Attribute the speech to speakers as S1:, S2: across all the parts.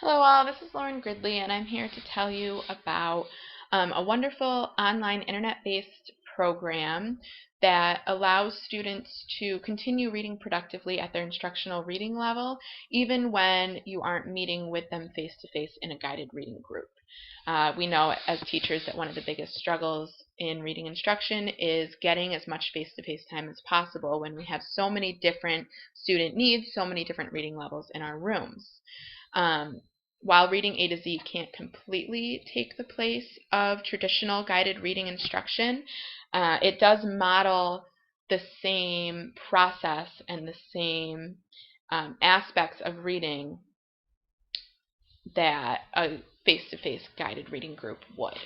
S1: Hello all, this is Lauren Gridley and I'm here to tell you about a wonderful online internet-based program that allows students to continue reading productively at their instructional reading level even when you aren't meeting with them face-to-face in a guided reading group. We know as teachers that one of the biggest struggles in reading instruction is getting as much face-to-face time as possible when we have so many different student needs, so many different reading levels in our rooms. While reading A to Z can't completely take the place of traditional guided reading instruction, it does model the same process and the same aspects of reading that a face-to-face guided reading group would.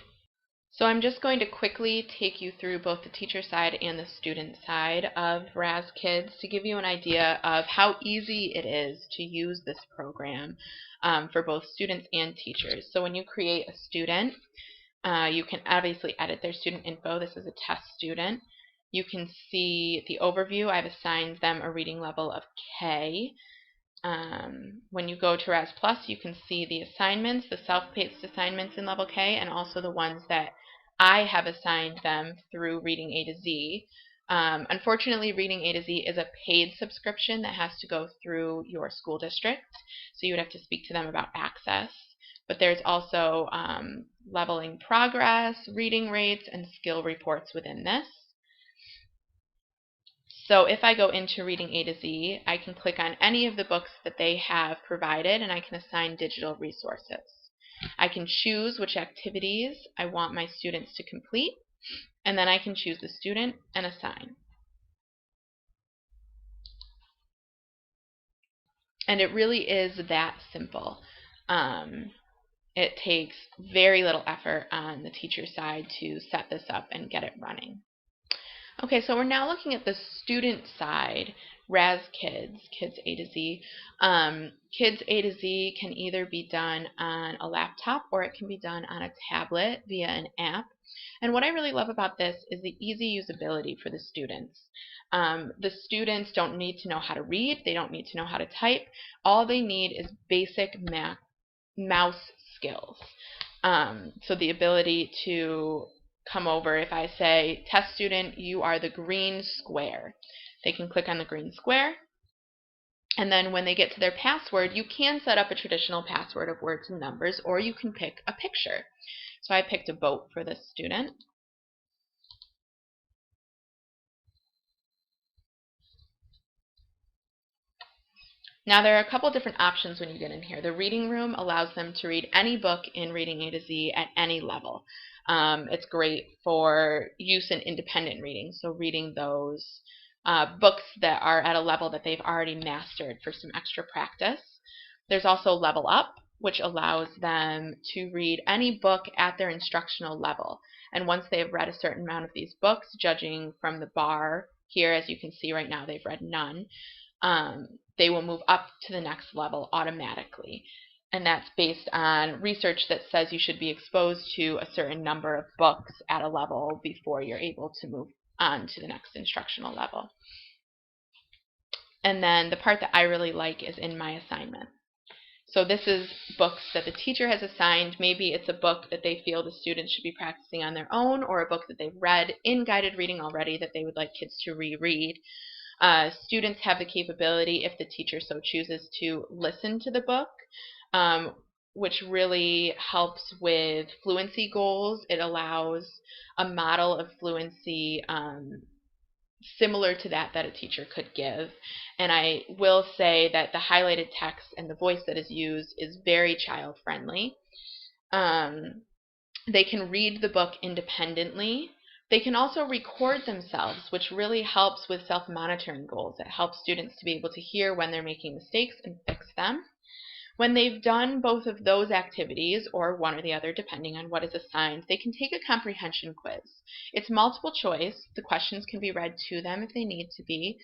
S1: So I'm just going to quickly take you through both the teacher side and the student side of RAS Kids to give you an idea of how easy it is to use this program for both students and teachers. So when you create a student, you can obviously edit their student info. This is a test student. You can see the overview. I've assigned them a reading level of K. When you go to RAS Plus, you can see the assignments, the self-paced assignments in level K, and also the ones that I have assigned them through Reading A to Z. Unfortunately, Reading A to Z is a paid subscription that has to go through your school district, so you would have to speak to them about access. But there's also leveling progress, reading rates, and skill reports within this. So if I go into Reading A to Z, I can click on any of the books that they have provided and I can assign digital resources. I can choose which activities I want my students to complete, and then I can choose the student and assign. And it really is that simple. It takes very little effort on the teacher side to set this up and get it running. Okay, so we're now looking at the student side, RAS Kids, Kids A to Z. Kids A to Z can either be done on a laptop or it can be done on a tablet via an app. And what I really love about this is the easy usability for the students. The students don't need to know how to read, they don't need to know how to type. All they need is basic mouse skills. So the ability to come over, if I say, test student, you are the green square. They can click on the green square, and then when they get to their password, you can set up a traditional password of words and numbers, or you can pick a picture. So I picked a boat for this student. Now there are a couple different options when you get in here. The reading room allows them to read any book in Reading A to Z at any level. It's great for use in independent reading, so reading those books that are at a level that they've already mastered for some extra practice. There's also Level Up, which allows them to read any book at their instructional level. And once they have read a certain amount of these books, judging from the bar here, as you can see right now, they've read none. They will move up to the next level automatically. And that's based on research that says you should be exposed to a certain number of books at a level before you're able to move on to the next instructional level. And then the part that I really like is in my assignment. So this is books that the teacher has assigned. Maybe it's a book that they feel the students should be practicing on their own, or a book that they've read in guided reading already that they would like kids to reread. Students have the capability, if the teacher so chooses, to listen to the book, which really helps with fluency goals. It allows a model of fluency similar to that a teacher could give. And I will say that the highlighted text and the voice that is used is very child friendly. They can read the book independently. They can also record themselves, which really helps with self-monitoring goals. It helps students to be able to hear when they're making mistakes and fix them. When they've done both of those activities, or one or the other depending on what is assigned, they can take a comprehension quiz. It's multiple choice. The questions can be read to them if they need to be.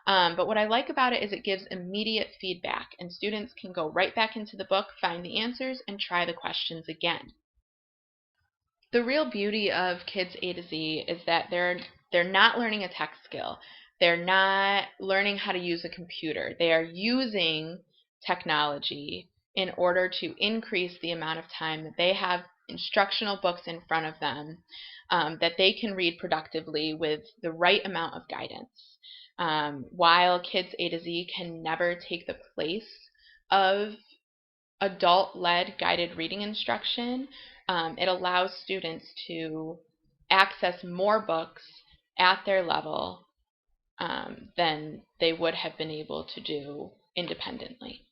S1: But what I like about it is it gives immediate feedback, and students can go right back into the book, find the answers, and try the questions again. The real beauty of Kids A to Z is that they're not learning a tech skill. They're not learning how to use a computer. They are using technology in order to increase the amount of time that they have instructional books in front of them that they can read productively with the right amount of guidance. While Kids A to Z can never take the place of adult-led guided reading instruction, it allows students to access more books at their level than they would have been able to do independently.